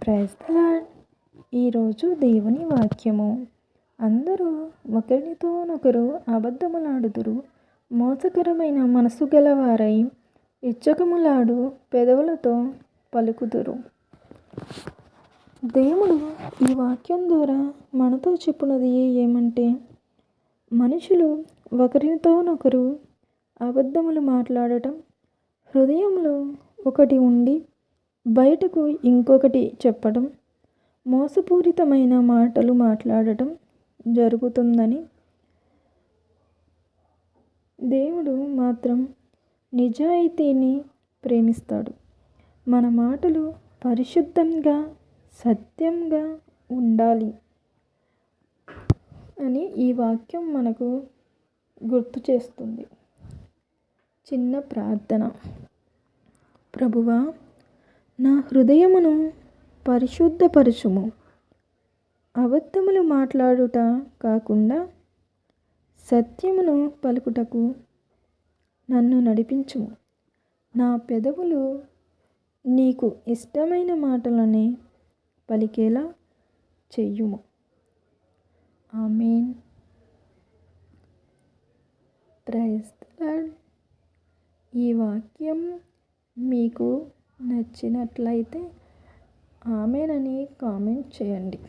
Praise the lord. ఈరోజు దేవుని వాక్యము. అందరూ ఒకరితోనొకరు అబద్ధములాడుదురు, మోసకరమైన మనసు గలవారై ఇచ్చకములాడు పెదవులతో పలుకుదురు. దేవుడు ఈ వాక్యం ద్వారా మనతో చెప్పున్నది ఏమంటే, మనుషులు ఒకరితోనొకరు అబద్ధములు మాట్లాడటం, హృదయంలో ఒకటి ఉండి బయటకు ఇంకొకటి చెప్పడం, మోసపూరితమైన మాటలు మాట్లాడటం జరుగుతుందని. దేవుడు మాత్రం నిజాయితీని ప్రేమిస్తాడు. మన మాటలు పరిశుద్ధంగా, సత్యంగా ఉండాలి అని ఈ వాక్యం మనకు గుర్తు చేస్తుంది. చిన్న ప్రార్థన. ప్రభువా, నా హృదయమును పరిశుద్ధపరచుము. అబద్ధములు మాట్లాడుట కాకుండా సత్యమును పలుకుటకు నన్ను నడిపించుము. నా పెదవులు నీకు ఇష్టమైన మాటలనే పలికేలా చెయ్యుము. ఆమేన్. Praise the Lord. ఈ వాక్యం మీకు నచ్చినట్లయితే ఆమేన్ అని కామెంట్ చేయండి.